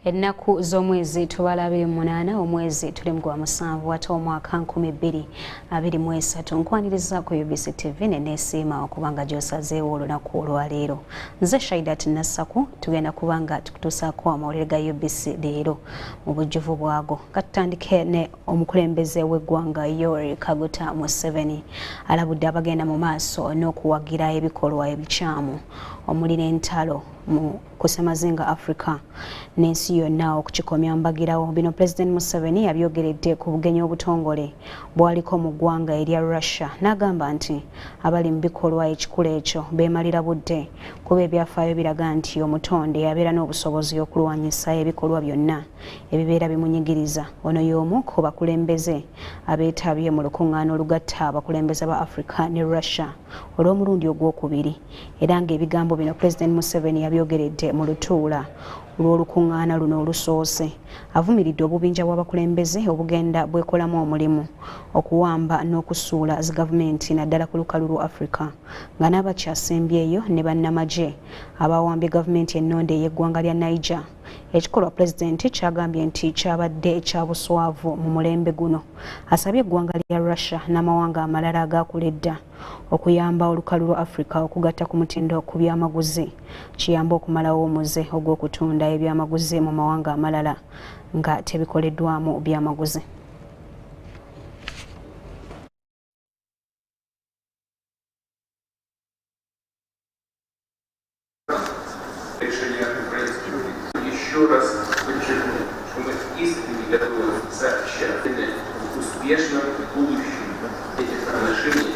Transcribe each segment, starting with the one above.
Ennaku z'omwezi tubala 28 omwezi tuli mu gwa musanvu ate omwaka 2023 nkwaniriza ku UBC TV neneesiima okubanga gy'osazeewo olunaku olwaleero. Nze SHAIDAT NASSAKU tugenda kubanga tukutuusaako amawulire ga UBC leero mu bujjuvu bwago. Katutandike ne omukulembeze w'eggwanga Yoweri Kaguta Museveni alabudde abagenda mu maaso n'okuwagira ebikolwa ebikyamu omuli n'entalo mu kusemazinga Africa n'ensi yonna okukikomya mbagirawo. Bino President Museveni yabyogeredde ku bugenyi obutongole bwaliko mu ggwanga erya Russia n'agamba nti abali mu bikolwa ekikulu ekyo beemalira budde kuba ebyafaayo biraga nti omutonde yabeera n'obusobozi okulwanyisa ebikolwa byonna ebibeera bimunyigiriza. Ono y'omu ku bakulembeze abeetabye mu lukuŋŋaana olugatta abakulembeze ba Africa ne Russia olw'omulundi ogwokubiri, era ng'ebigambo bino President Museveni yabyogeredde mu lutuula olw'olukuŋŋaana luno olusoose. Avumiridde obubinja bw'abakulembeze obugenda bwekolamu omulimu okuwamba n'okusuula zi gavumenti naddala ku lukalu lwa Africa, nga n'abakyasembyeyo ne bannamagye abawambye gavumenti ennonde y'eggwanga lya Niger. Ekikolwa Pulezidenti kyagambye nti kyabadde ekyabuswavu mu mulembe guno. Asabye eggwanga lya Russia n'amawanga amalala agaakula edda okuyamba olukalu lwa Africa okugatta ku mutindo ku byamaguzi, kiyamba okumalawo omuze ogw'okutunda ebyamaguzi mu mawanga amalala nga tebikoleddwamu byamaguzi. Еще раз подчеркну, что мы искренне готовы сообщать в успешном будущем этих отношений.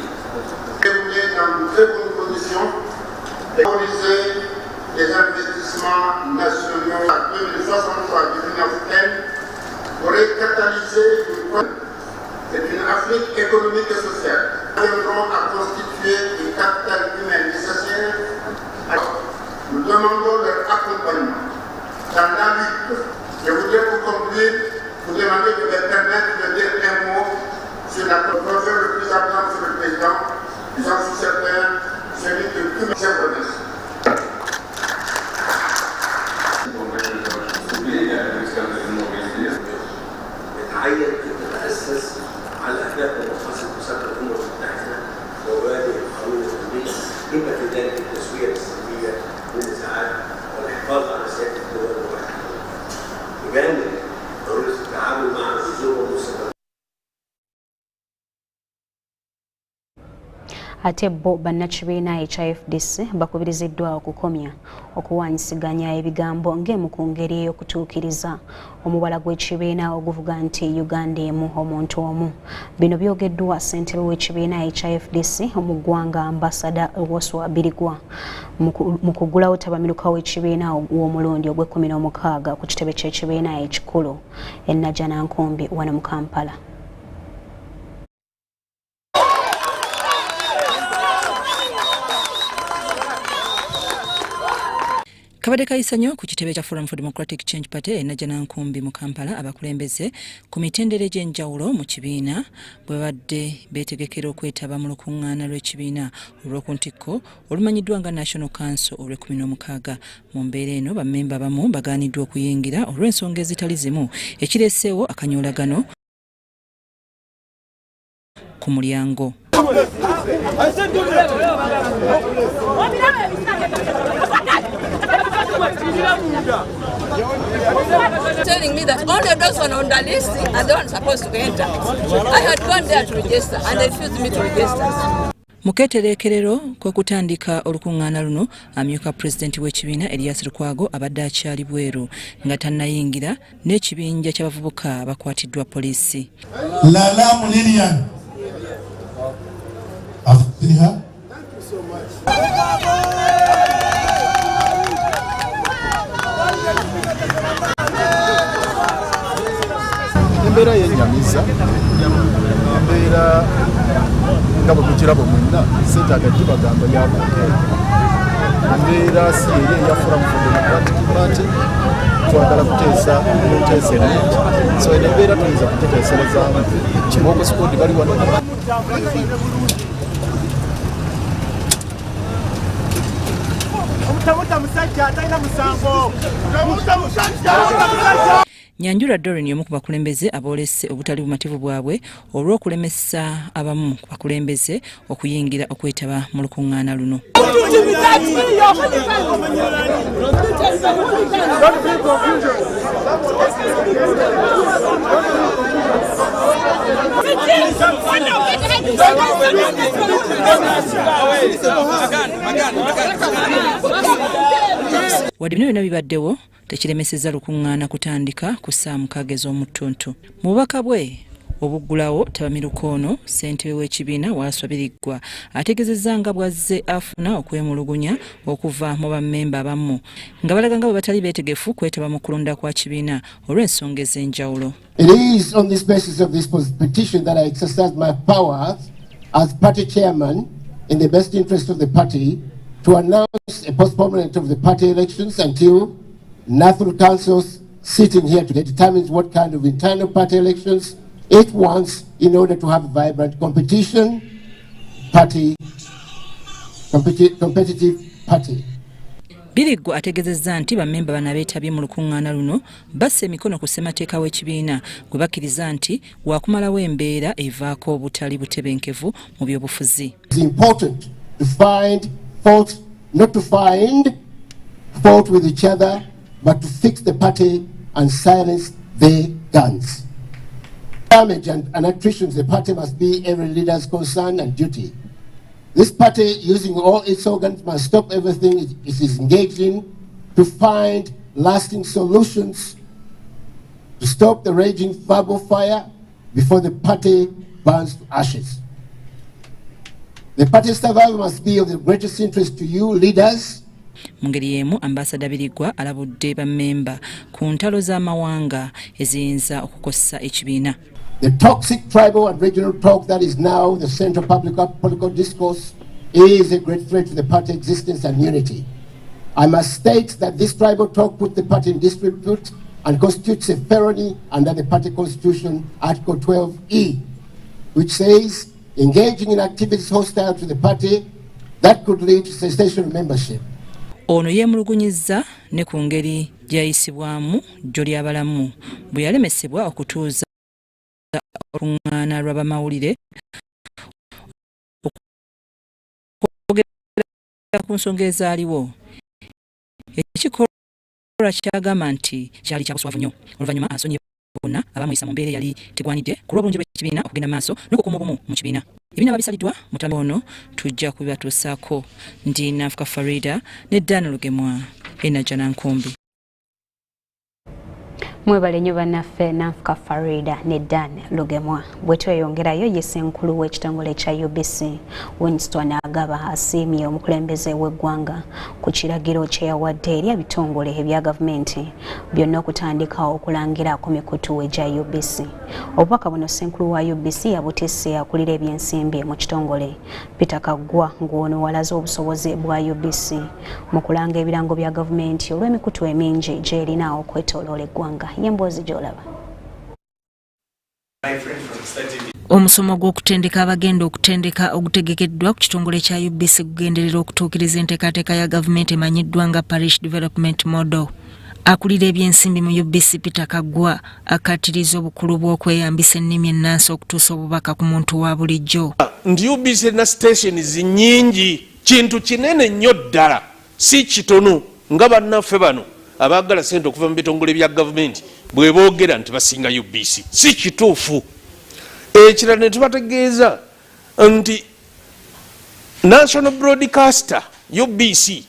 Dans de très bonnes conditions, favoriser les investissements nationaux à 2063 de l'Union africaine pourrait catalyser une Afrique économique et sociale. Nous viendrons à constituer le capital humain nécessaire. Nous demandons leur accompagnement dans la lutte. Je voudrais vous conclure, vous demander de me permettre de dire un mot sur la proposition le plus important sur le président. J'en suis certain, celui de tous mes services. نتعين أن نتأسس على أهداف ومقاصد مساعدة الأمم المتحدة ومبادئ القانون الدولي بما في ذلك التسوية السلمية للنزاعات والحفاظ على سيادة الدول الواحدة. بجانب ضرورة التعامل مع الجذور والمستقبل. Ate bo bannakibiina HIFDC bakubiriziddwa okukomya okuwanyisiganya ebigambo ng'emu ku ngeri ey'okutuukiriza omubala gw'ekibiina oguvuga nti Uganda emu omuntu omu. Bino byogeddwa ssentebe w'ekibiina HIFDC mu ggwanga Ambassador Woswa Birigwa mu kuggulawo tabamiruka w'ekibiina w'omulundi ogw'e16 ku kitebe ky'ekibiina ekikulu e Najjanankumbi wano mu Kampala. Kabadde kayisanyo ku kitebe kya Forum for Democratic Change Party e Najjanankumbi mu Kampala abakulembeze ku mitendere gy'enjawulo mu kibiina bwe badde beetegekera okwetaba mu lukuŋŋaana lw'ekibiina olw'okuntikko olumanyiddwa nga National Council olw'e16. Mu mbeera eno bammemba abamu bagaaniddwa okuyingira olw'ensonga ezitali zimu ekireeseewo akanyoolagano ku mulyango. Telling me that only those one on the list are the ones supposed to enter. I had gone there to register and they refused me to register. Mu keetereekerero kw'okutandika olukuŋŋaana luno amyuka pulezidenti w'ekibiina Elias Lukwago abadde akyali bweru nga tannayingira n'ekibinja ky'abavubuka bakwatiddwa poliisi. Lalamu Lilian. Afrika. Embeera yenyamiza, embeera nga bwe mukirabo mwenna seetaaga gibagamba yabuuka. Embeera si eri eya Forum for Democratic Party twagala kuteesa n'oteesa ennungi. So eno embeera tuyinza kuteteeserezaamu Kiboko Squad bali wano. Tamuta musajja atalina musango. Nyanjula Doreen y'omu ku bakulembeze aboolese obutali bumativu bwabwe olw'okulemesa abamu ku bakulembeze okuyingira okwetaba mu lukuŋŋaana luno. Wadde bino byonna bibaddewo tekiremesezza lukuŋŋaana kutandika ku ssaawa 6 ez'omuttuntu. Mu bubaka bwe obuggulawo Tabamiruka ono ssentebe w'ekibiina Waaswa Biriggwa ategeezezza nga bw'azze afuna okwemulugunya okuva mu bammemba abamu nga balaga nga bwe batali beetegefu kwetaba mu kulonda kwa kibiina olw'ensonga ez'enjawulo. It is on this basis of this petition that I exercise my powers as party chairman in the best interest of the party to announce a postponement of the party elections until National Council's sitting here today determines what kind of internal party elections it wants in order to have a vibrant competitive party. Biriggwa ategeezezza nti bammemba bano abeetabye mu lukuŋŋaana luno basse emikono ku ssemateeka w'ekibiina gwe bakkiriza nti waakumalawo embeera evaako obutali butebenkevu mu byobufuzi. It's important to find fault, not to find fault with each other, but to fix the party and silence their guns. Damage and attrition to the party must be every leader's concern and duty. This party, using all its organs, must stop everything it is engaged in to find lasting solutions to stop the raging verbal fire before the party burns to ashes. The party's survival must be of the greatest interest to you, leaders. Mu ngeri y'emu Ambassador Biriggwa alabudde bammemba ku ntalo z'amawanga eziyinza okukosa ekibiina. The toxic tribal and regional talk that is now the central political discourse is a great threat to the party existence and unity. I must state that this tribal talk put the party in disrepute and constitutes a felony under the party constitution, Article 12E, which says engaging in activities hostile to the party that could lead to cessation of membership. Ono yeemulugunyizza ne ku ngeri gy'ayisibwamu jjo ly'abalamu bwe yalemesebwa okutuuza olukuŋŋaana lw'abamawulire okwogera ku nsonga ezaaliwo. Ekikolwa kyagamba nti kyali kyakuswavu nnyo. Oluvannyuma asonyiye bonna abamuyisa mu mbeera eyali tegwanidde ku lw'obulungi bw'ekibiina okugenda maaso n'okukuuma obumu mu kibiina. Ebibiina babisaliddwa mu ttambi ono tujja kubibatuusaako. Ndi Nanfuka Farida ne Dan Lugemwa Enajana Nkumbi. Mwebale nnyo bannaffe Nanfuka Farida ne Dan Lugemwa. Bwe tweyongerayo ye ssenkulu w'ekitongole kya UBC Winston Agaba asiimye omukulembeze w'eggwanga ku kiragiro kye yawadde eri ebitongole ebya gavumenti byonna okutandika okulangira ku mikutu egya UBC. Obubaka buno ssenkulu wa UBC yabutisse akulira ebyensimbi mu kitongole Peter Kaggwa ng'ono walaze obusobozi bwa UBC mu kulanga ebirango bya gavumenti olw'emikutu emingi gy'erina okwetooloola eggwanga. Yembozi gy'olaba. Omusomo gw'okutendeka abagenda okutendeka ogutegekeddwa ku kitongole kya UBC kugenderera okutuukiriza enteekateeka ya gavumenti emanyiddwa nga Parish Development Model. Akulira ebyensimbi mu UBC Peter Kaggwa akattiriza obukulu bw'okweyambisa ennimi ennansi okutuusa obubaka ku muntu wa bulijjo. Ndi UBC na stations nnyingi, kintu kinene nnyo ddala, si kitono nga bannaffe bano abaagala ssente okuva mu bitongole bya gavumenti bwe boogera nti basinga UBC. Si kituufu. Ekirala ne tubategeeza nti National Broadcaster UBC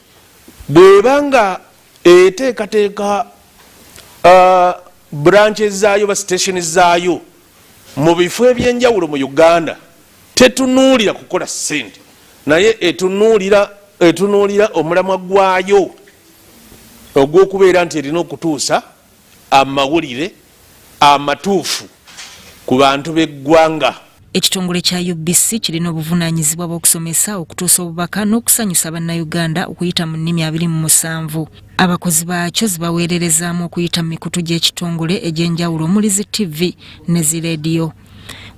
bw'ebanga eteekateeka branches zaayo ba stations zaayo mu bifo ebyenjawulo mu Uganda tetunuulira kukola ssente naye etunuulira omulamwa gwayo ogw'okubeera nti erina okutuusa amawulire amatuufu ku bantu b'eggwanga. Ekitongole kya UBC kirina obuvunaanyizibwa bw'okusomesa okutuusa obubaka n'okusanyusa bannayuganda okuyita mu nnimi 27. Abakozi baakyo zibaweererezaamu okuyita mu mikutu gy'ekitongole egy'enjawulo omuli zi TV ne zi leediyo.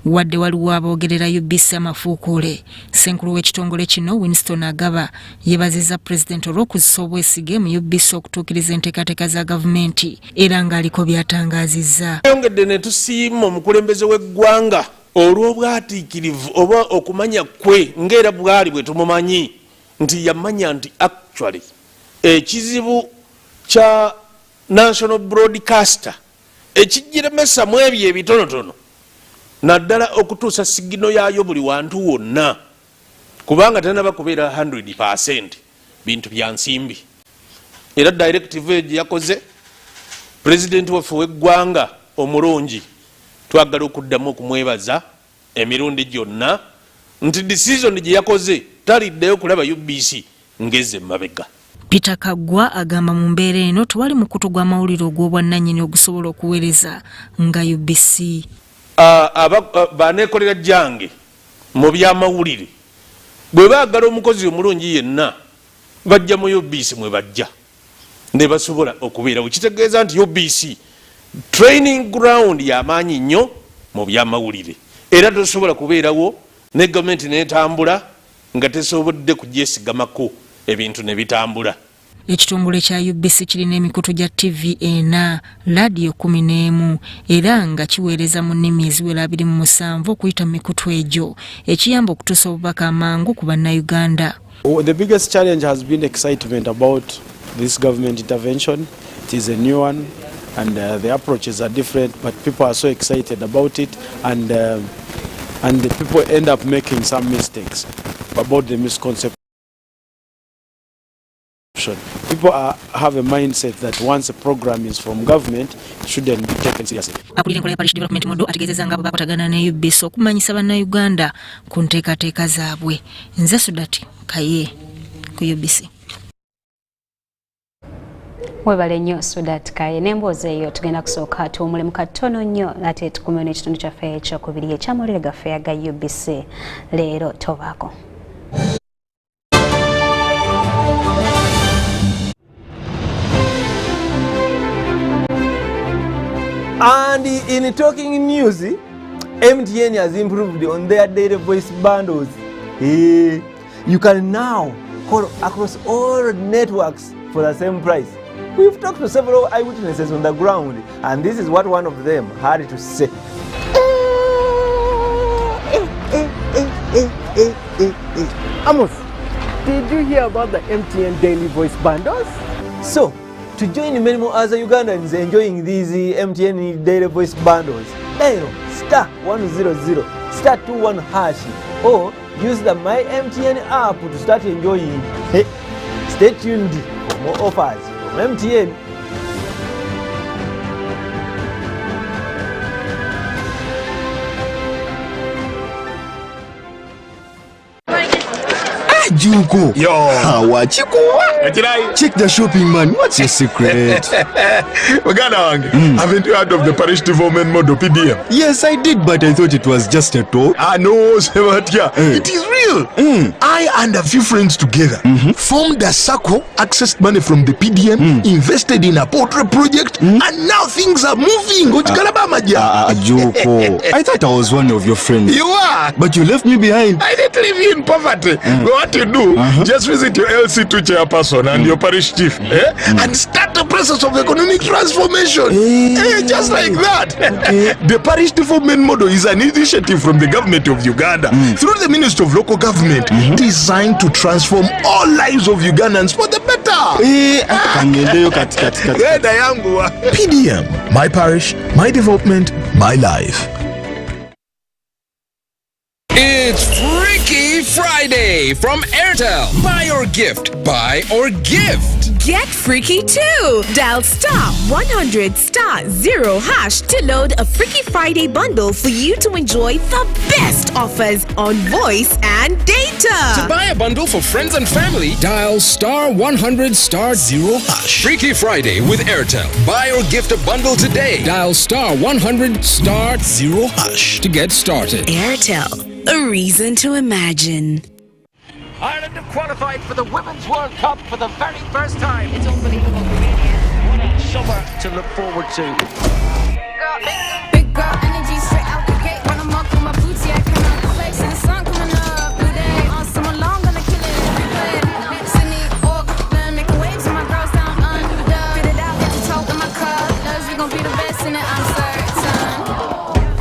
wadde waliwo aboogerera UBC amafuukuule. Ssenkulu w'ekitongole kino Winston Agaba yeebazizza Pulezidenti olw'okuzisa obwesige mu UBC okutuukiriza enteekateeka za gavumenti era ng'aliko by'atangaazizza. Yongedde ne tusiima omukulembeze w'eggwanga olw'obwatiikirivu oba okumanya kwe ng'era bwali bwe tumumanyi nti yamanya nti actually ekizibu kya National Broadcaster ekijjeremesa mu ebyo ebitonotono naddala okutuusa sigino yaayo buli wantu wonna kubanga tanaba kubeera 100% bintu bya nsimbi. Era directive gye yakoze Pulezidenti waffe w'eggwanga omulungi twagala okuddamu okumwebaza emirundi gyonna nti decision gye yakoze taliddeyo kulaba UBC ngeze mabega. Peter Kaggwa agamba mu mbeera eno tewali mukutu gw'amawulire ogw'obwannannyini ogusobola okuweereza nga UBC. Baneekolera jange mu byamawulire bwe baagala omukozi omulungi yenna bajja mu UBC mwe bajja ne basobola okubeerawo. Kitegeeza nti UBC training ground y'amaanyi nnyo mu byamawulire era tosobola kubeerawo ne gavumenti n'etambula nga tesobodde kugyesigamako ebintu ne bitambula. Ekitongole kya UBC kirina emikutu gya TV 4, radio 11 era nga kiweereza mu nnimi eziwera 27 okuyita mu mikutu egyo ekiyamba okutuusa obubaka amangu ku bannayuganda. The biggest challenge has been excitement about this government intervention. It is a new one and the approaches are different, but people are so excited about it and the people end up making some mistakes about the misconception. People have a mindset that once a program is from government, it shouldn't be taken seriously. Akulira enkola ya Parish Development Model ategeezezza nga abo bakwatagana ne UBC okumanyisa bannayuganda ku nteekateeka zaabwe. Nze SHAIDAT Kaye ku UBC. Webale nnyo SHAIDAT Kaye n'emboozi eyo tugenda kusooka tuwumulemu katono nnyo ate tukumye n'ekitundu kyaffe ekyokubiri ekyamawulire gaffe aga UBC leero tobaako. And in talking news, MTN has improved on their data voice bundles. You can now call across all networks for the same price. We've talked to several eyewitnesses on the ground, and this is what one of them had to say. Amos, did you hear about the MTN daily voice bundles? So, to join many more other Ugandans enjoying these MTN daily voice bundles, dial *100 *21# or use the My MTN app to start enjoying. Stay tuned for more offers from MTN. Juko. Yo. Check the shopping, man. What's your secret? Haven't you heard of the Parish Development Model PDM? Yes, I did, but I thought it was just a talk. No, Sebatia. It is real. I and a few friends together formed a SACO, accessed money from the PDM, invested in a poultry project, and now things are moving. Juko. I thought I was one of your friends. You are. But you left me behind. I didn't leave you in poverty. What you do, just visit your LC2 chairperson and your parish chief and start the process of economic transformation. Just like that. The Parish Development Model is an initiative from the government of Uganda through the Ministry of Local Government designed to transform all lives of Ugandans for the better. PDM, my parish, my development, my life. It's Freaky Friday from Airtel. Buy or gift. Buy or gift. Get freaky too. Dial *100*0# to load a Freaky Friday bundle for you to enjoy the best offers on voice and data. To buy a bundle for friends and family, dial *100*0#. Freaky Friday with Airtel. Buy or gift a bundle today. Dial *100*0# to get started. Airtel. A reason to imagine. Ireland have qualified for the Women's World Cup for the very first time. It's unbelievable. What a summer to look forward to. Big girl energy straight out the gate. Run amok with my soon as I'm certain.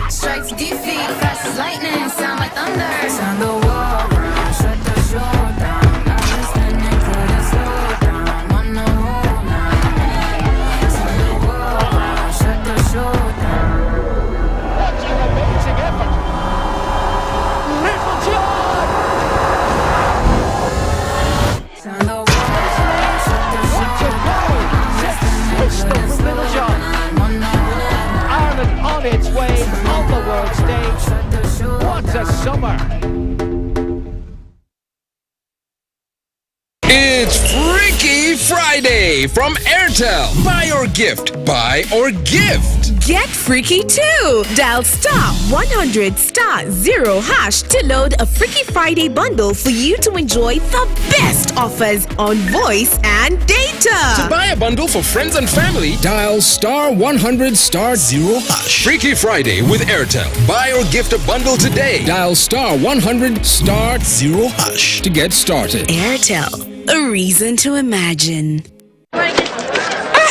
Strikes defeat, fast as lightning, sound like thunder. Turn the world around, shut the show down. I'm listening, couldn't slow down. On the whole night. Turn the world around, shut the show down. What an amazing effort. Little John. Turn the world around, shut the show down. Whistle from Little John. Ireland on its way on the world stage. What a summer! It's Freaky Friday from Airtel. Buy or gift. Buy or gift. Get freaky too! Dial *100*0# to load a Freaky Friday bundle for you to enjoy the best offers on voice and data. To buy a bundle for friends and family, dial *100*0#. Freaky Friday with Airtel. Buy or gift a bundle today. Dial *100*0# to get started. Airtel, a reason to imagine.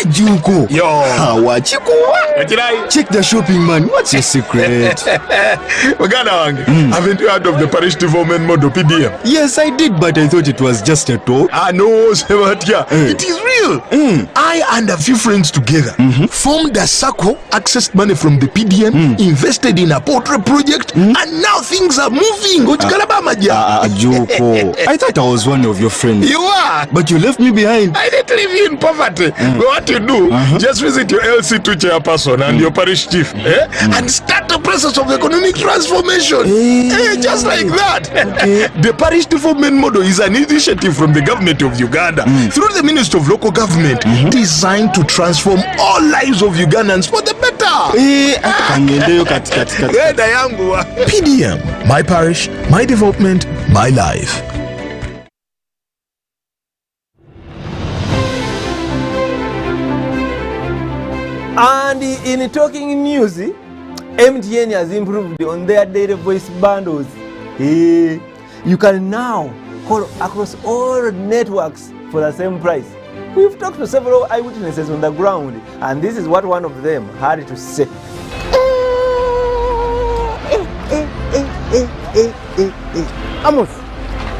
Juko. Yo. What you go? Check the shopping, man. What's your secret? Haven't you heard of the parish development model PDM? Yes, I did, but I thought it was just a talk. No, Sebatia. It is real. I and a few friends together formed a SACO, accessed money from the PDM, invested in a portrait project, and now things are moving. Juko. I thought I was one of your friends. You are. But you left me behind. I didn't leave you in poverty. What you do, just visit your LC2 chairperson and your parish chief and start the process of economic transformation. Just like that. The parish development model is an initiative from the government of Uganda through the Ministry of Local Government designed to transform all lives of Ugandans for the better. PDM, my parish, my development, my life. And in talking news, MTN has improved on their data voice bundles. You can now call across all networks for the same price. We've talked to several eyewitnesses on the ground, and this is what one of them had to say. Amos,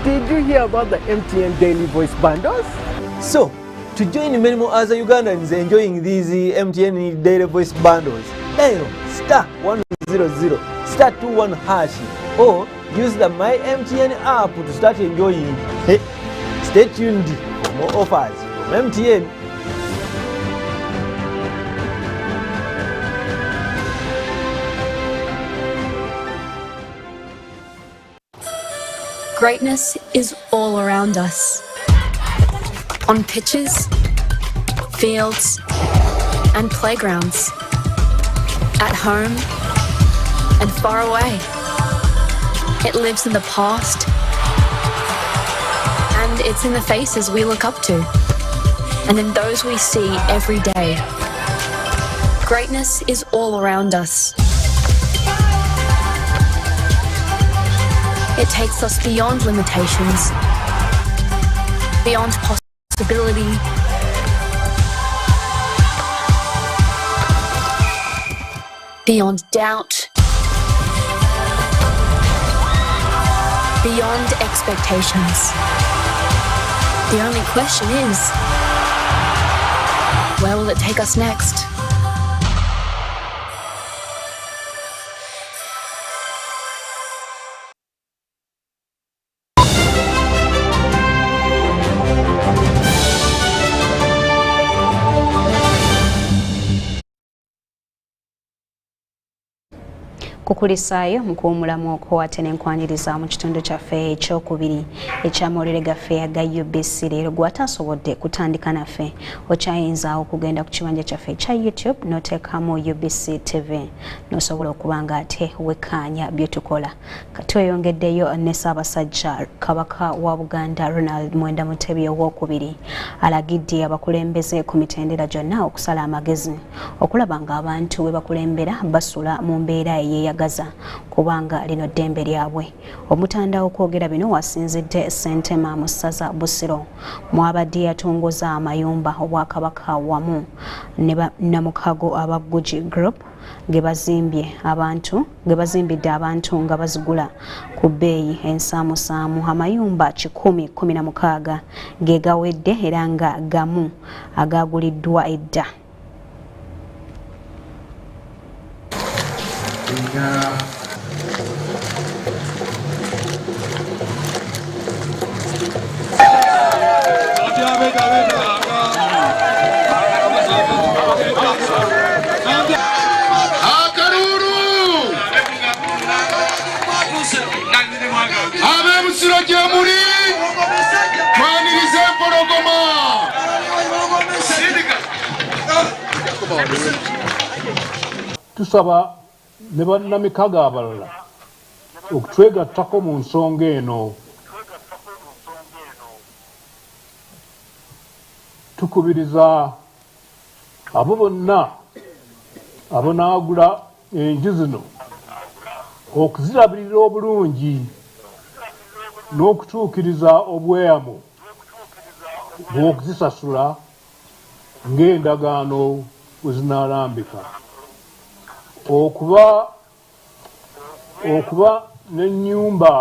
did you hear about the MTN daily voice bundles? So, to join many more other Ugandans enjoying these MTN daily voice bundles, dial *100*21# or use the My MTN app to start enjoying. Stay tuned for more offers from MTN. Greatness is all around us. On pitches, fields, and playgrounds. At home and far away. It lives in the past, and it's in the faces we look up to, and in those we see every day. Greatness is all around us. It takes us beyond limitations, beyond possibility, beyond doubt, beyond expectations. The only question is, where will it take us next? Kukulisaayo mkuumulamu okuwate n'enkwaniriza mu kitundu kyaffe ekyokubiri eky'amawulire gaffe aga UBC leero gwatasobodde kutandika naffe okyayinza okugenda ku kibanja kyaffe ekya YouTube n'oteekamu UBC TV n'osobola okuba nga ate wekkaanya bye tukola. Tweyongeddeyo ne Ssaabasajja Kabaka wa Buganda Ronald Mwenda Mutebi owookubiri alagidde abakulembeze ku mitendera gyonna okusala amagezi okulaba nga abantu we bakulembera basula mu mbeera eyeeyagala kweyagaza kubanga lino ddembe lyabwe. Omutanda okwogera bino wasinzidde Ssentema mu ssaza Busiro mwabadde yatongoza amayumba Obwakabaka wamu ne Namukago Abaguji Group gebazimbidde abantu nga bazigula ku bbeeyi ensaamusaamu. Amayumba 116 ge gawedde era nga gamu agaguliddwa edda. Tusaba ne bannamikago abalala okutwegattako mu nsonga eno. Tukubiriza abo bonna abonaagula enju zino okuzirabirira obulungi n'okutuukiriza obweyamo bw'okuzisasula ng'endagaano bwe zinaalambika. Okuba n'ennyumba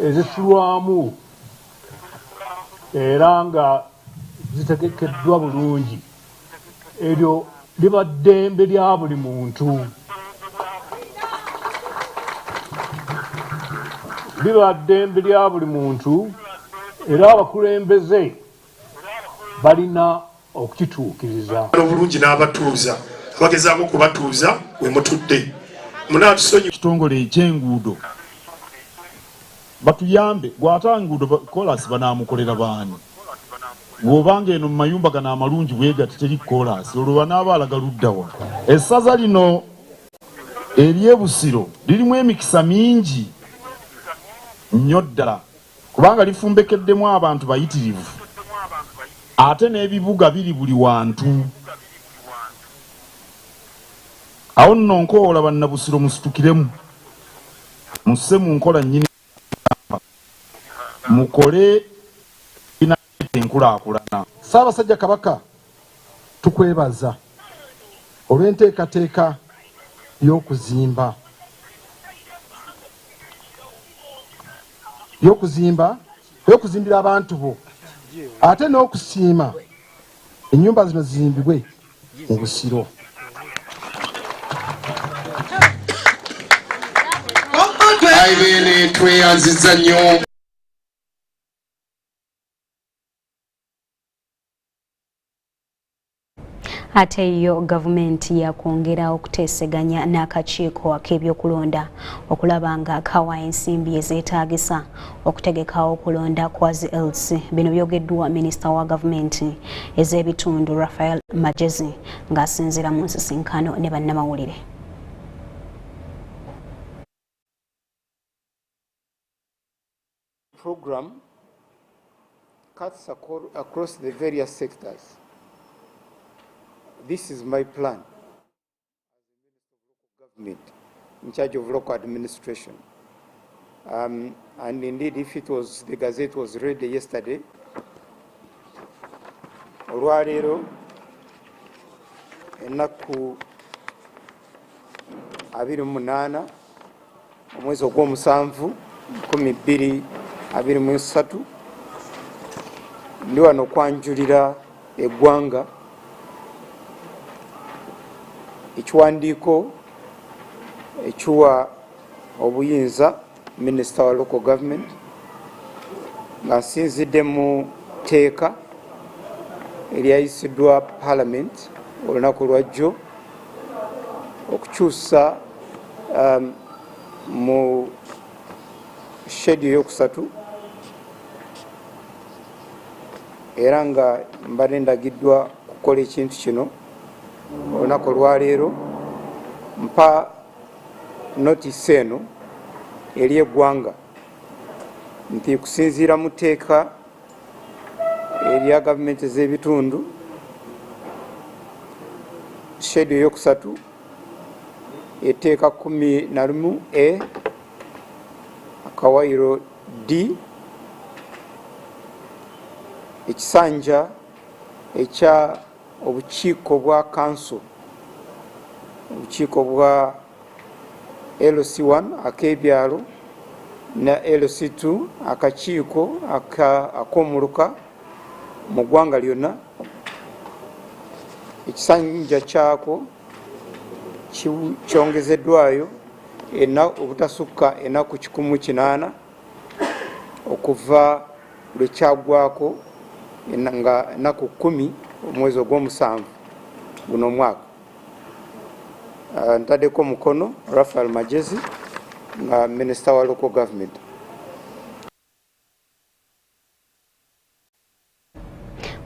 ezisulwamu era nga zitegekeddwa bulungi, eryo liba ddembe lya buli muntu. Liba ddembe lya buli muntu era abakulembeze balina okukituukiriza. Obulungi n'abatuuza abagezaako kubatuuza we mutudde. Munaatusonyi kitongole eky'enguudo batuyambe gwata nguudo kolasi banaamukolera baani. Bw'obanga eno mu mayumba gano amalungi bwegati teri kolasi olwo banaaba alaga luddawa. Essaza lino ery'e Busiro lirimu emikisa mingi nnyo ddala kubanga lifumbekeddemu abantu bayitirivu ate n'ebibuga biri buli wantu. Awo nno nkoola bannabusiro musitukiremu musse mu nkola nnyini mukole enkulaakulana. Ssaabasajja Kabaka tukwebaza olw'enteekateeka y'okuzimbira abantu bo ate n'okusiima ennyumba zino zizimbibwe mu Busiro. Ayibeene tweyanziza nnyo. Ate yo gavumenti yakwongera okuteeseganya n'akakiiko ak'ebyokulonda okulaba nga kawa ensimbi ezeetaagisa okutegekawo okulonda kwa ZLC. Bino byogeddwa minisita wa gavumenti ez'ebitundu Raphael Magezi ng'asinziira mu nsisinkano ne bannamawulire. Program cuts across the various sectors. This is my plan as the Minister of Local Government in charge of local administration. And indeed, if the Gazette was read yesterday, olwaleero ennaku 28 omwezi ogw'omusanvu 2023 ndi wano okwanjulira eggwanga ekiwandiiko ekiwa obuyinza Minister wa Local Government nga nsinzidde mu tteeka eryayisiddwa Parliament olunaku lwajjo okukyusa mu schedule yokusatu era nga mbadde ndagiddwa kukola ekintu kino olunaku olwaleero mpa notice eno eri eggwanga nti kusinziira mu tteeka erya gavumenti ez'ebitundu schedule yokusatu etteeka 11A akawayiro D ekisanja ekya obukiiko bwa kanso obukiiko bwa LC1 ak'ebyalo na LC2 akakiiko ak'omuluka mu ggwanga lyonna ekisanja kyako kyongezeddwayo obutasukka ennaku 108 okuva lwe kyagwako nga ennaku 10 omwezi ogw'omusanvu guno omwaka. Ntaddeko mukono Rafael Magezi nga Minister wa Local Government.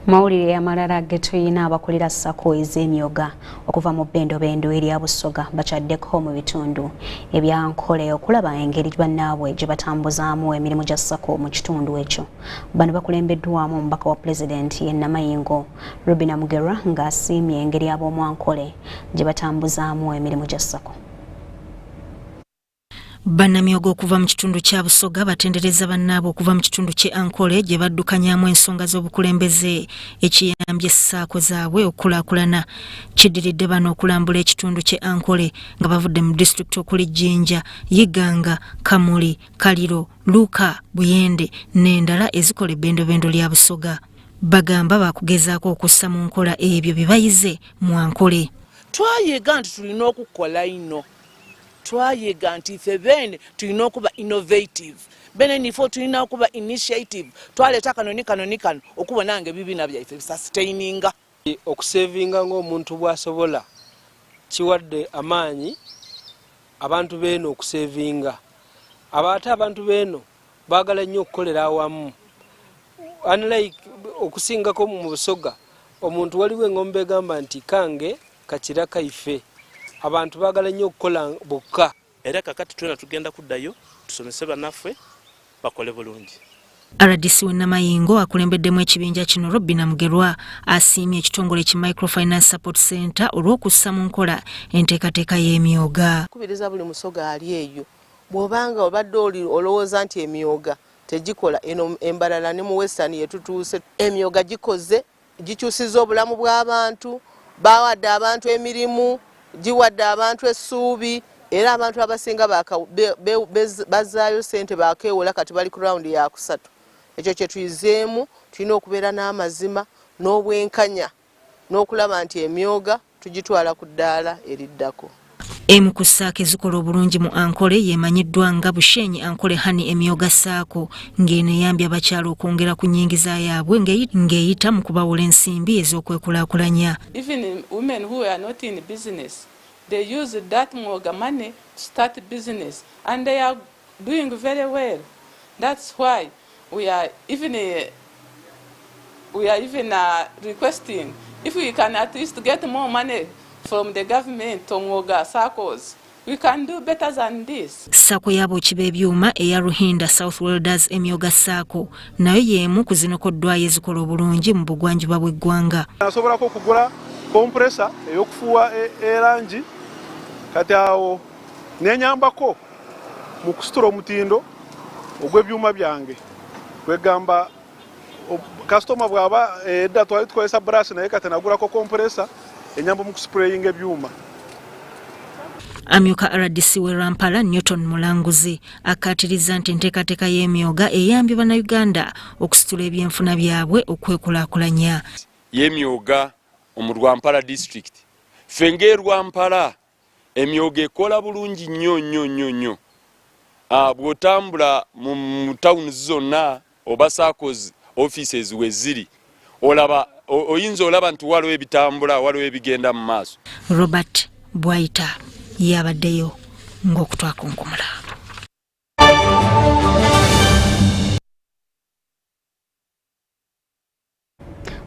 Mawulire amalala ge tulina abakulira SACCO ez'emyoga okuva mu Bendobendo erya Busoga bakyaddeko mu bitundu ebya Nkole okulaba engeri bannaabwe gye batambuzaamu emirimu gya SACCO mu kitundu ekyo. Bano bakulembeddwamu omubaka wa Pulezidenti ye Namayingo Rubina Mugerwa ng'asiimye engeri ab'omu Ankole gye batambuzaamu emirimu gya SACCO. Bannamyogo okuva mu kitundu kya Busoga batendereza bannaabwe okuva mu kitundu kye Ankole gye baddukanyamu ensonga z'obukulembeze ekiyambye SACCO zaabwe okulaakulana. Kiddiridde bano okulambula ekitundu kye Ankole nga bavudde mu disitulikiti okuli Jinja, Yiganga, Kamuli, Kaliro, Luuka, Buyende n'endala ezikola Bendobendo lya Busoga. Bagamba bakugezaako okussa mu nkola ebyo bye bayize mu Ankole. Twayiga nti tulina okukola ino. Twayiga nti ife bene tulina okuba innovative. Bene nifo tulina okuba initiative. Twaleta kano okubona nga ebibiina byaffe sustaininga. Okusavinga ng'omuntu bw'asobola kiwadde amaanyi abantu beno okusavinga. Ate abantu beno baagala nnyo okukolera awamu. Unlike okusingako mu Busoga, omuntu waliwo engombe egamba nti kange kakira kaife. Abantu baagala nnyo okukola bokka. Era kakati twena tugenda kuddayo tusomese bannaffe bakole bulungi. RDC we Namayingo akulembeddemu ekibinja kino Rubina Mugerwa asiimye ekitongole ki Microfinance Support Center olw'okussa mu nkola enteekateeka y'emyoga. Kubiriza buli Musoga ali eyo bw'obanga obadde olowooza nti emyoga tegikola eno embalala ne mu Western yetutuuse emyoga gikoze gikyusizza obulamu bw'abantu bawadde abantu emirimu giwadde abantu essuubi era abantu abasinga bazaayo ssente bakeewola kati bali ku raundi ya kusatu. Ekyo kye tuyizeemu tulina okubeera n'amazima n'obwenkanya n'okulaba nti emyoga tugitwala ku ddaala eriddako. Emu ku SACCO ezikola obulungi mu Ankole yemanyiddwa nga Bushenyi Ankole Hani emyoga SACCO ng'eno eyambye abakyala okwongera ku nnyingiza yaabwe ng'eyita mu kubawola ensimbi ez'okwekulaakulanya. Even women who are not in business, they use that myoga money to start business and they are doing very well. That's why we are even requesting if we can at least get more money from the government on myoga SACCOs. We can do better than this. SACCO y'abooki b'ebyuma eya Ruhinda South Welders emyoga SACCO nayo y'emu ku zinokoddwayo ezikola obulungi mu bugwanjuba bw'eggwanga. Nasobolako okugula compressor ey'okufuuwa erangi kati awo nenyambako mu kusitula omutindo ogw'ebyuma byange. Kwegamba customer bw'aba edda twali tukozesa brush naye kati nagulako compressor enyamba mu kuspraying ebyuma. Amyuka RDC we Rampala Newton Mulanguzi akatiriza nti enteekateeka y'emyoga eyambye Bannayuganda okusitula ebyenfuna byabwe okwekulaakulanya. Y'emyoga omu Rwampala district ffe ng'Erwampala emyoga ekola bulungi nnyo. Bw'otambula mu tawuni zonna oba SACCOs offices we ziri oyinza olaba nti waliwo ebitambula waliwo ebigenda mu maaso. Robert Bwaita yabaddeyo ng'okutwakunkumula.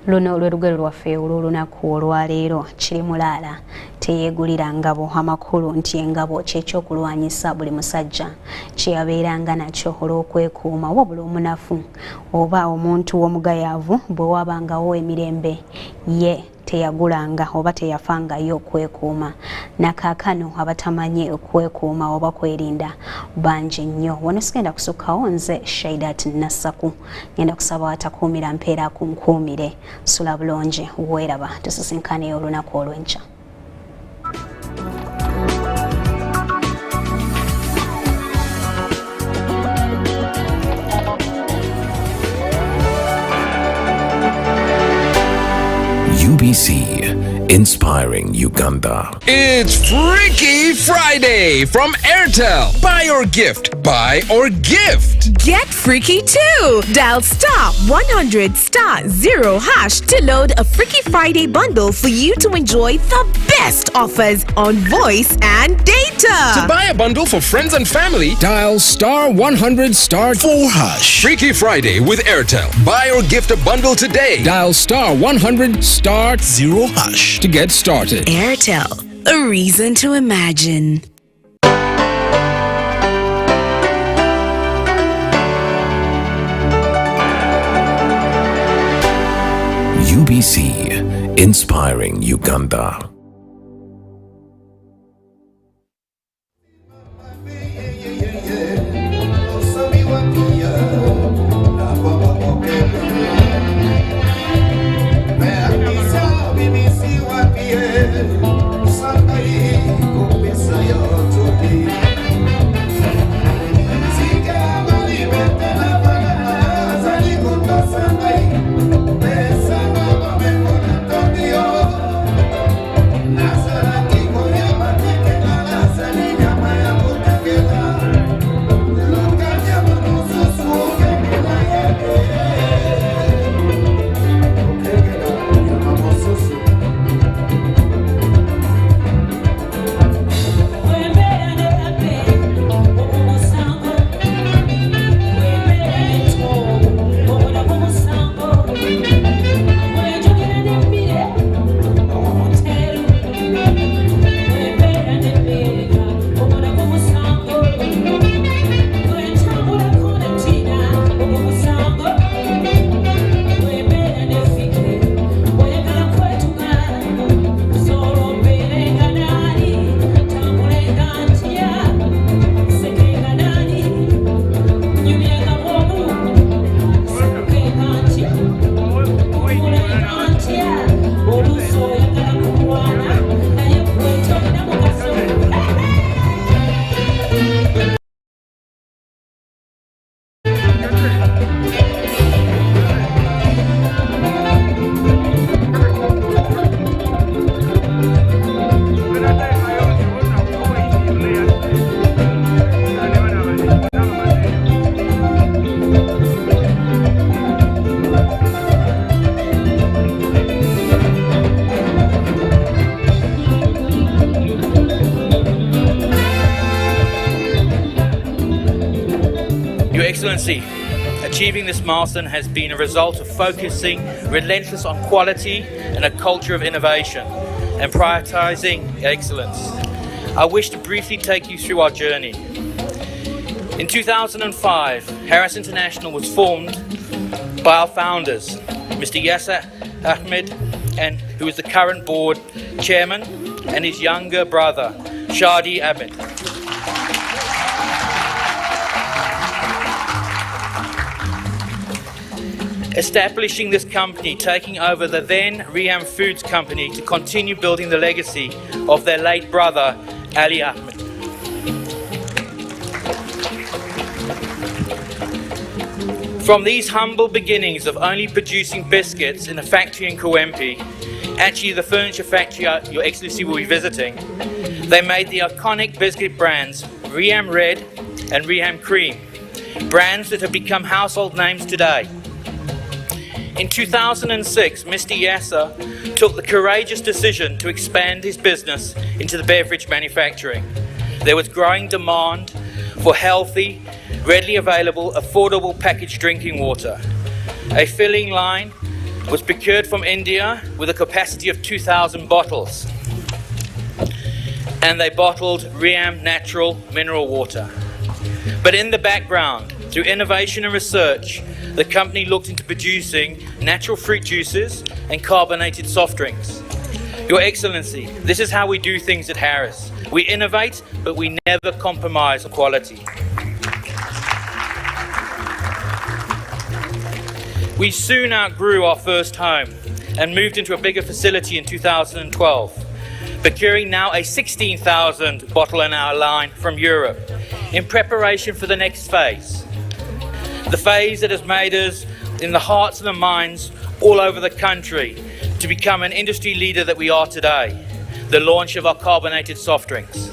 Luno lwe lugero lwaffe olw'olunaku olwaleero. Kiri Mulaala teyeegulira ngabo amakulu nti engabo kyekyokulwanyisa buli musajja kyeyabeeranga nakyo olw'okwekuuma wabula omunafu oba omuntu w'omugayaavu bwe wabangawo emirembe ye teyagulanga oba teyafangayo okwekuuma. Nakaakano abatamanyi okwekuuma oba kwerinda bangi nnyo. Wano sigenda kusukkawo nze Shaidat Nassaku. Ngenda kusaba atakuumira mpeera kunkuumire. Sula bulungi weeraba tusisinkane olunaku olw'enkya. UBC, inspiring Uganda. It's Freaky Friday from Airtel. Buy or gift, buy or gift. Get freaky too. Dial *100*0# to load a Freaky Friday bundle for you to enjoy the best offers on voice and data. To buy a bundle for friends and family, dial *100*4#. Freaky Friday with Airtel. Buy or gift a bundle today. Dial *100*0# to get started. Airtel, a reason to imagine. UBC, inspiring Uganda. Your Excellency, achieving this milestone has been a result of focusing relentless on quality and a culture of innovation and prioritising excellence. I wish to briefly take you through our journey. In 2005, Harris International was formed by our founders, Mr. Yasser Ahmed, who is the current board chairman, and his younger brother, Shadi Ahmed. Establishing this company, taking over the then Riam Foods company to continue building the legacy of their late brother, Ali Ahmed. From these humble beginnings of only producing biscuits in a factory in Kawempe, actually the furniture factory Your Excellency will be visiting, they made the iconic biscuit brands Riam Red and Riam Cream, brands that have become household names today. In 2006, Mr. Yasser took the courageous decision to expand his business into the beverage manufacturing. There was growing demand for healthy, readily available, affordable packaged drinking water. A filling line was procured from India with a capacity of 2,000 bottles. And they bottled Riam natural mineral water. But in the background, through innovation and research, the company looked into producing natural fruit juices and carbonated soft drinks. Your Excellency, this is how we do things at Harris. We innovate, but we never compromise on quality. We soon outgrew our first home and moved into a bigger facility in 2012, procuring now a 16,000 bottle an hour line from Europe in preparation for the next phase. The phase that has made us in the hearts and the minds all over the country to become an industry leader that we are today, the launch of our carbonated soft drinks.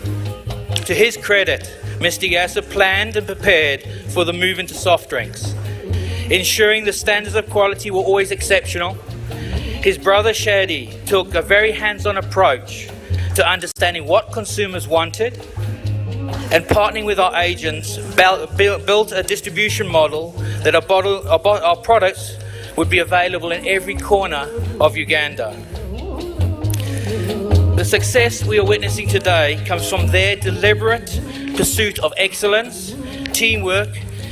To his credit, Mr. Yasser planned and prepared for the move into soft drinks, ensuring the standards of quality were always exceptional. His brother Shadi took a very hands-on approach to understanding what consumers wanted, and partnering with our agents, built a distribution model that our products would be available in every corner of Uganda. The success we are witnessing today comes from their deliberate pursuit of excellence, teamwork,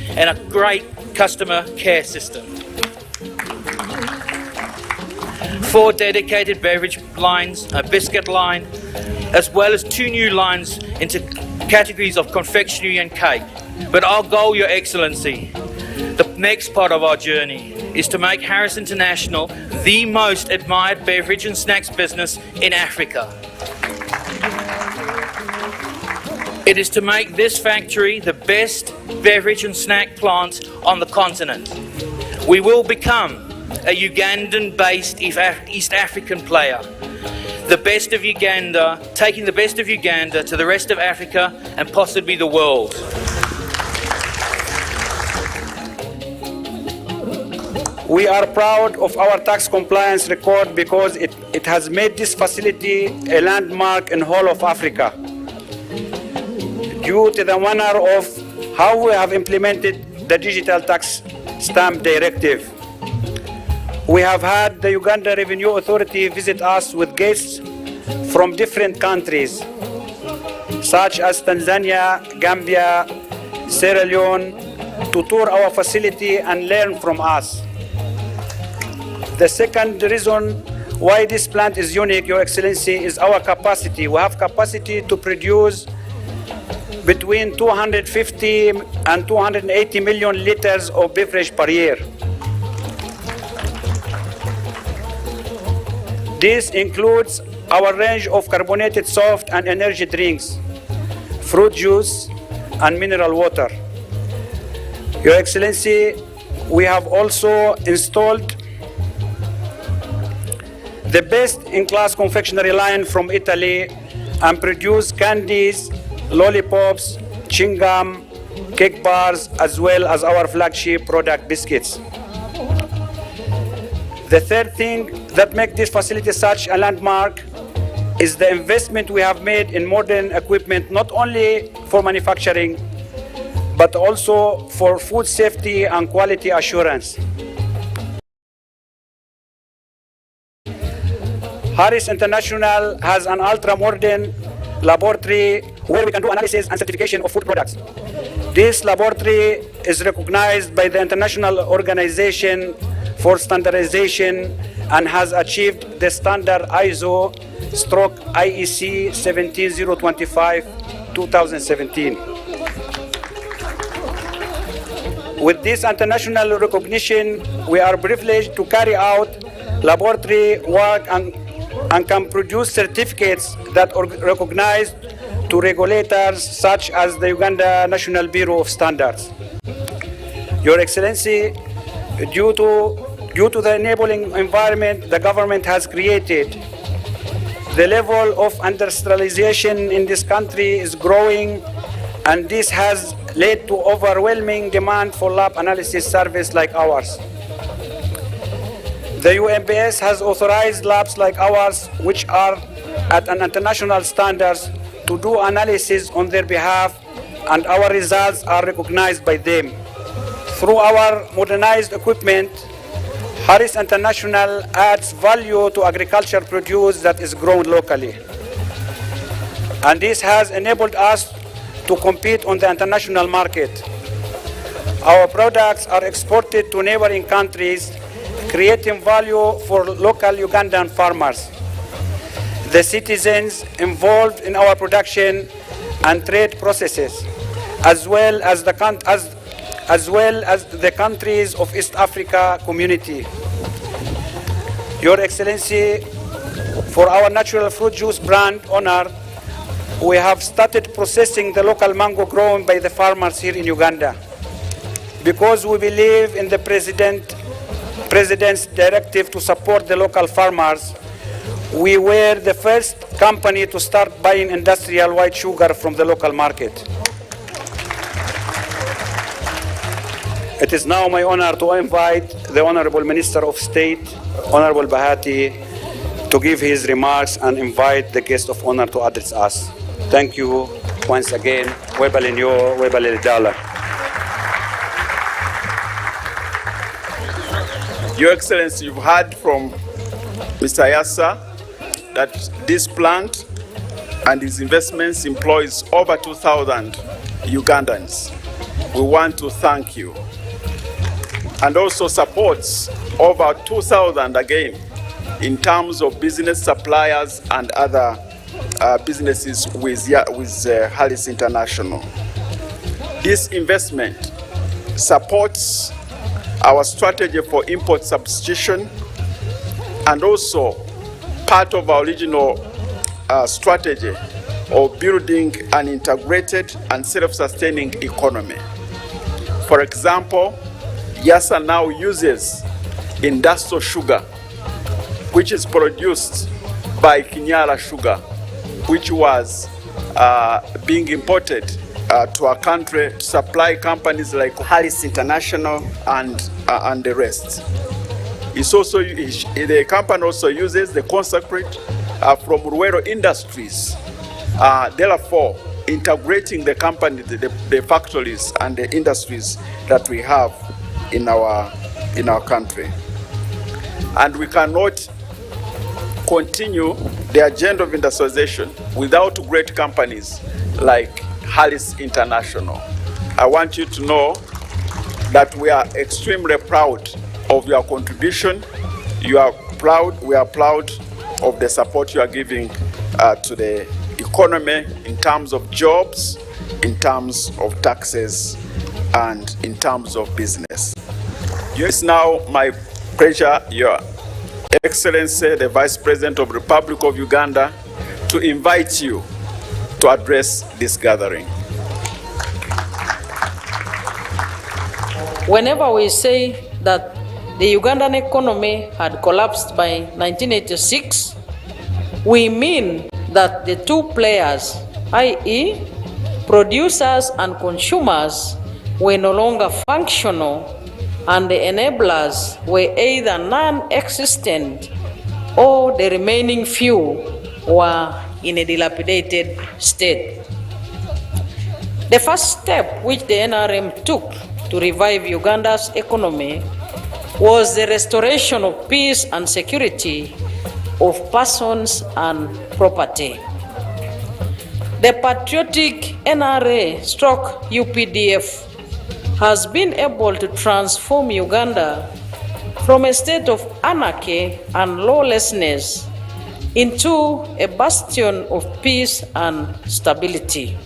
and a great customer care system. 4 dedicated beverage lines, a biscuit line, as well as 2 new lines into categories of confectionery and cake. But our goal, Your Excellency, the next part of our journey, is to make Harris International the most admired beverage and snacks business in Africa. It is to make this factory the best beverage and snack plant on the continent. We will become a Ugandan-based East African player, the best of Uganda, taking the best of Uganda to the rest of Africa and possibly the world. We are proud of our tax compliance record because it has made this facility a landmark in whole of Africa. Due to the manner of how we have implemented the digital tax stamp directive. We have had the Uganda Revenue Authority visit us with guests from different countries, such as Tanzania, Gambia, Sierra Leone, to tour our facility and learn from us. The second reason why this plant is unique, Your Excellency, is our capacity. We have capacity to produce between 250 and 280 million liters of beverage per year. This includes our range of carbonated soft and energy drinks, fruit juice, and mineral water. Your Excellency, we have also installed the best-in-class confectionery line from Italy and produce candies, lollipops, chewing gum, cake bars, as well as our flagship product, biscuits. The third thing that makes this facility such a landmark is the investment we have made in modern equipment, not only for manufacturing, but also for food safety and quality assurance. Harris International has an ultra-modern laboratory where we can do analysis and certification of food products. This laboratory is recognized by the International Organization for Standardization and has achieved the standard ISO/IEC 17025-2017. With this international recognition, we are privileged to carry out laboratory work and can produce certificates that are recognized to regulators such as the Uganda National Bureau of Standards. Your Excellency, due to the enabling environment the government has created, the level of industrialization in this country is growing, and this has led to overwhelming demand for lab analysis service like ours. The UMBS has authorized labs like ours, which are at an international standards, to do analysis on their behalf, and our results are recognized by them. Through our modernized equipment, Harris International adds value to agriculture produce that is grown locally. And this has enabled us to compete on the international market. Our products are exported to neighboring countries, creating value for local Ugandan farmers. the citizens involved in our production and trade processes, as well as the countries of East Africa community. Your Excellency, for our natural fruit juice brand Honor, we have started processing the local mango grown by the farmers here in Uganda. Because we believe in the President's directive to support the local farmers, we were the first company to start buying industrial white sugar from the local market. It is now my honor to invite the Honorable Minister of State, Honorable Bahati, to give his remarks and invite the guest of honor to address us. Thank you once again. Webalinyo, webalilidala. Your Excellency, you've heard from Mr. Yassa that this plant and its investments employs over 2,000 Ugandans. We want to thank you. And also supports over 2,000 again in terms of business suppliers and other businesses with Harris International. This investment supports our strategy for import substitution and also part of our original strategy of building an integrated and self-sustaining economy. For example, Yassa now uses industrial sugar, which is produced by Kinyala Sugar, which was being imported to our country to supply companies like Harris International and the rest. It's also, the company also uses the concentrate from Ruero Industries, therefore integrating the company, the factories and the industries that we have in our country. And we cannot continue the agenda of industrialization without great companies like Harris International. I want you to know that we are extremely proud of your contribution. We are proud of the support you are giving to the economy in terms of jobs, in terms of taxes, and in terms of business. It's now my pleasure, Your Excellency, the Vice President of the Republic of Uganda, to invite you to address this gathering. Whenever we say that the Ugandan economy had collapsed by 1986, we mean that the two players, i.e. producers and consumers, were no longer functional and the enablers were either non-existent or the remaining few were in a dilapidated state. The first step which the NRM took to revive Uganda's economy was the restoration of peace and security of persons and property. The patriotic NRA/UPDF has been able to transform Uganda from a state of anarchy and lawlessness into a bastion of peace and stability.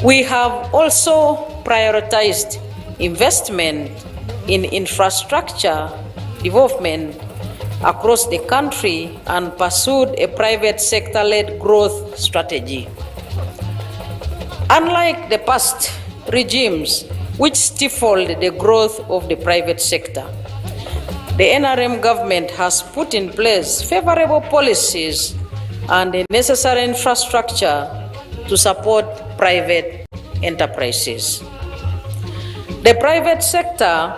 We have also prioritized investment in infrastructure development across the country and pursued a private sector-led growth strategy. Unlike the past regimes which stifled the growth of the private sector, the NRM government has put in place favorable policies and the necessary infrastructure to support private enterprises. The private sector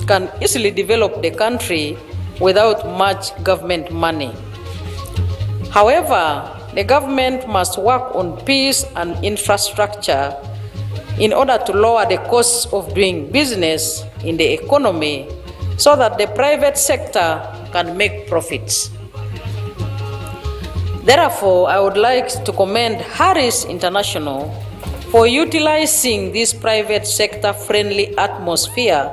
can easily develop the country without much government money. However, the government must work on peace and infrastructure in order to lower the costs of doing business in the economy so that the private sector can make profits. Therefore, I would like to commend Harris International for utilizing this private sector-friendly atmosphere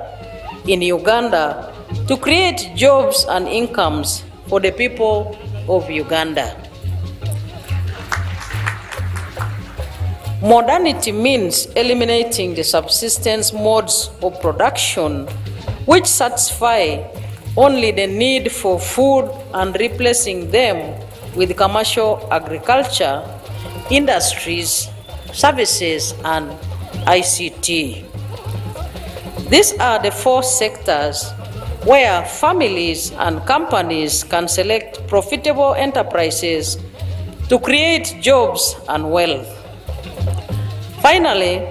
in Uganda to create jobs and incomes for the people of Uganda. Modernity means eliminating the subsistence modes of production which satisfy only the need for food and replacing them with commercial agriculture, industries, services, and ICT. These are the 4 sectors where families and companies can select profitable enterprises to create jobs and wealth. Finally,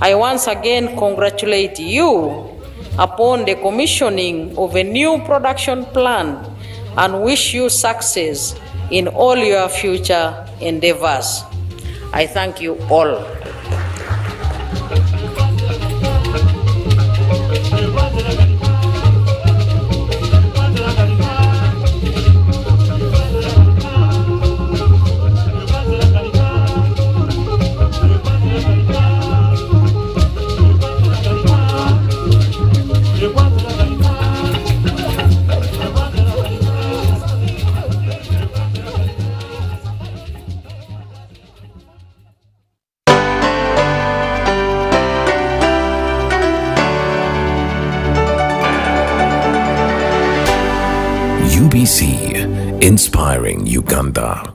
I once again congratulate you upon the commissioning of a new production plant and wish you success in all your future endeavors. I thank you all. UBC, inspiring Uganda.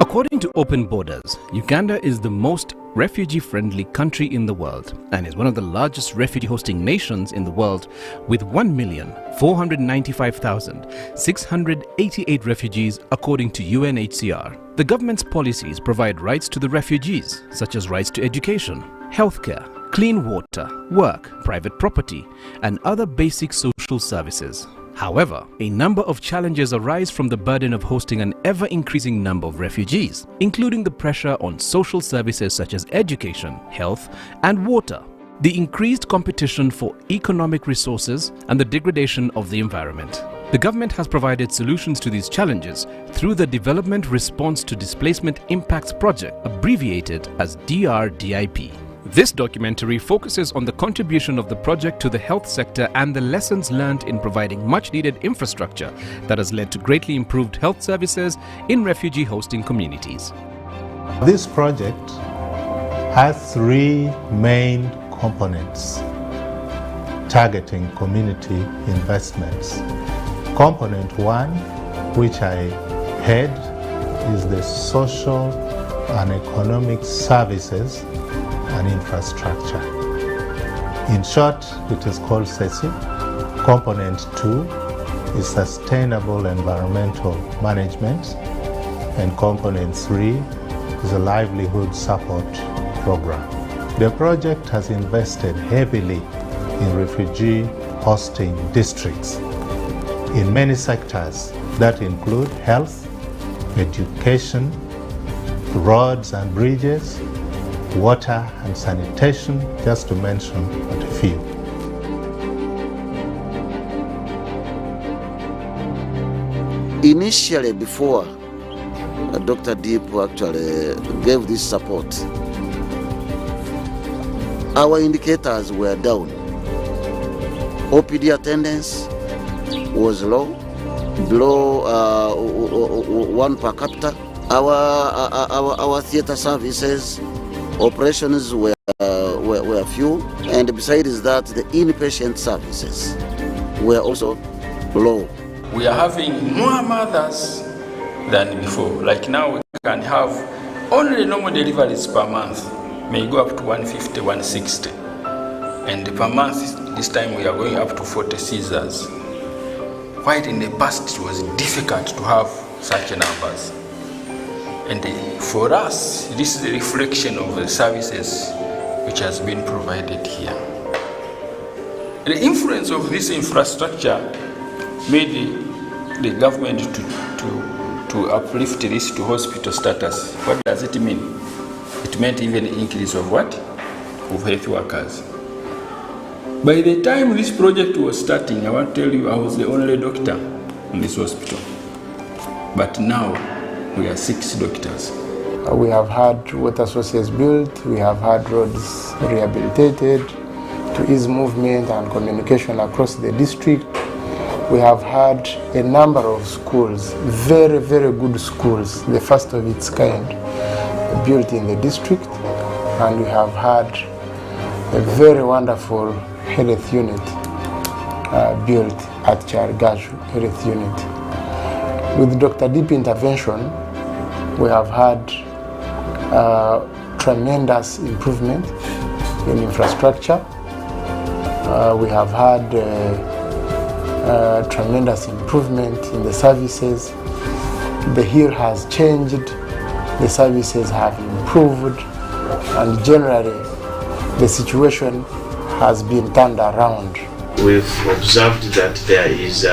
According to Open Borders, Uganda is the most refugee-friendly country in the world and is one of the largest refugee-hosting nations in the world with 1,495,688 refugees according to UNHCR. The government's policies provide rights to the refugees, such as rights to education, healthcare, clean water, work, private property, and other basic social services. However, a number of challenges arise from the burden of hosting an ever-increasing number of refugees, including the pressure on social services such as education, health, and water, the increased competition for economic resources, and the degradation of the environment. The government has provided solutions to these challenges through the Development Response to Displacement Impacts Project, abbreviated as DRDIP. This documentary focuses on the contribution of the project to the health sector and the lessons learned in providing much-needed infrastructure that has led to greatly improved health services in refugee hosting communities. This project has 3 main components targeting community investments. Component 1, which I head, is the social and economic services and infrastructure. In short, it is called SESI. Component 2 is sustainable environmental management, and component 3 is a livelihood support program. The project has invested heavily in refugee hosting districts in many sectors that include health, education, roads and bridges, water and sanitation, just to mention but a few. Initially, before Dr. Deep actually gave this support, our indicators were down. OPD attendance was low, below 1 per capita. Our theater services operations were few, and besides that, the inpatient services were also low. We are having more mothers than before. Like now, we can have only normal deliveries per month, may go up to 150, 160. And per month, this time we are going up to 40 Caesars. While in the past, it was difficult to have such numbers. And for us, this is a reflection of the services which has been provided here. The influence of this infrastructure made the government to uplift this to hospital status. What does it mean? It meant even increase of what? Of health workers. By the time this project was starting, I want to tell you, I was the only doctor in this hospital. but now we are 6 doctors. We have had water sources built, we have had roads rehabilitated to ease movement and communication across the district. We have had a number of schools, very, very good schools, the first of its kind, built in the district, and we have had a very wonderful health unit built at Chargashu Health Unit. With Dr. Deep intervention, we have had tremendous improvement in infrastructure. We have had tremendous improvement in the services. The hill has changed, the services have improved, and generally the situation has been turned around. We've observed that there is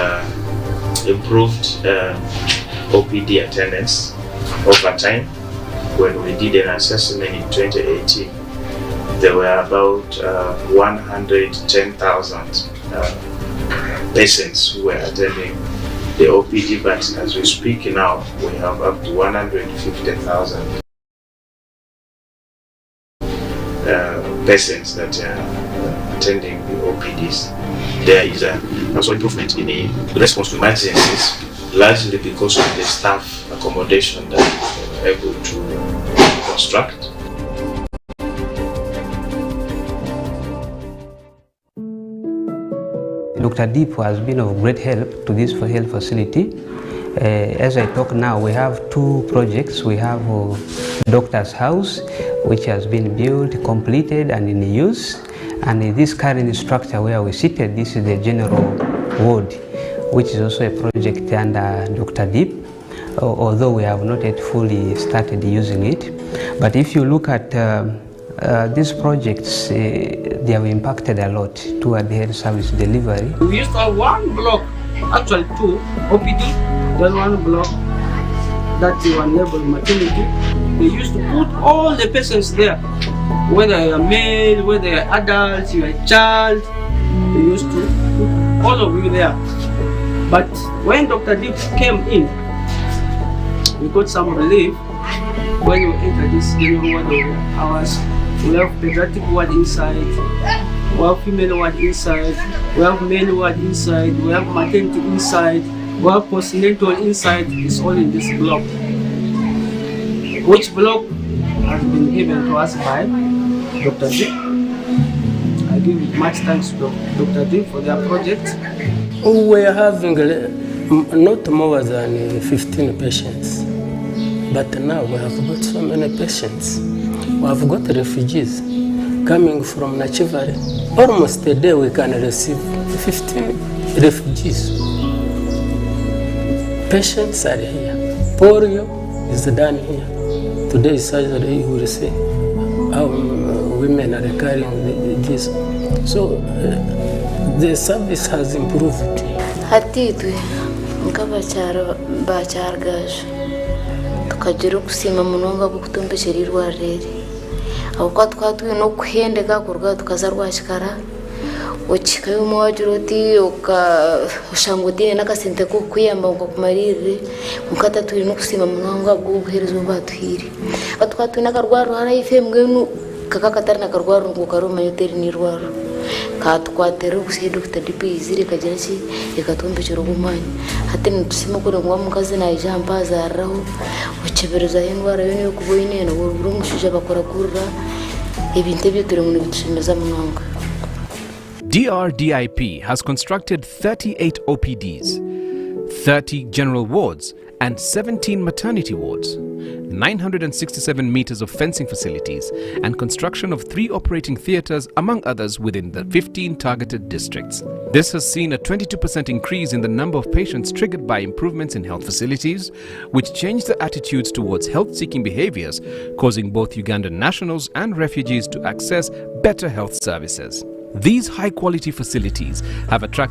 improved OPD attendance over time. When we did an assessment in 2018, there were about 110,000 patients who were attending the OPD, but as we speak now, we have up to 150,000 patients that are attending the OPDs. There is also improvement in the response to emergencies, largely because of the staff accommodation that we were able to construct. Dr. Deep has been of great help to this health facility. As I talk now, we have 2 projects. We have Doctor's House, which has been built, completed, and in use. And in this current structure where we seated, this is the general ward, which is also a project under Dr. Deep, although we have not yet fully started using it. But if you look at these projects, they have impacted a lot toward the health service delivery. We used to have 1 block, actually 2, OPD, then 1 block that will enable maternity. They used to put all the patients there, whether you are male, whether you are adult, you are a child, they used to put all of you there. But when Dr. Deep came in, we got some relief. When you enter this general ward of ours, we have pediatric ward inside, we have female ward inside, we have male ward inside, we have maternity inside, we have postnatal inside. It's all in this block. Which block has been given to us by Dr. Deep. I give much thanks to Dr. Deep for their project. We are having not more than 15 patients, but now we have got so many patients. We have got refugees coming from Nachivari. Almost a day we can receive 15 refugees. Patients are here. Polio is done here. Today is surgery, you will see how women are carrying this. So the service has improved. Hatitwe nk'abacyaro bacyargaje tukagira kusima munonga bukutumbeshera irwarere aho twatwe no kuhendeka kurwa tukaza rwashikara ukikayo mwajuroti ukashangudine nakasente ko kuyamba ngo kumarire mukata turi no kusima munonga bwo guherezo batwire atwatwe nakarwaro harayife mbwenu kakakatari nakarwaro ngo karoma yoteri ni rwaro katwatero kusi Dr. Deep izire kagera ki ikatumbekera ubumanya hate ntusimo kure ngo mukazi na ijamba zaraho ukebereza indwara yo niyo kuboyine no buru mushije bakora kurra ibinte byo turi mu bicimeza munonga. DRDIP has constructed 38 OPDs, 30 general wards and 17 maternity wards, 967 meters of fencing facilities and construction of 3 operating theatres among others within the 15 targeted districts. This has seen a 22% increase in the number of patients triggered by improvements in health facilities, which changed the attitudes towards health-seeking behaviours, causing both Ugandan nationals and refugees to access better health services. These high-quality facilities have attracted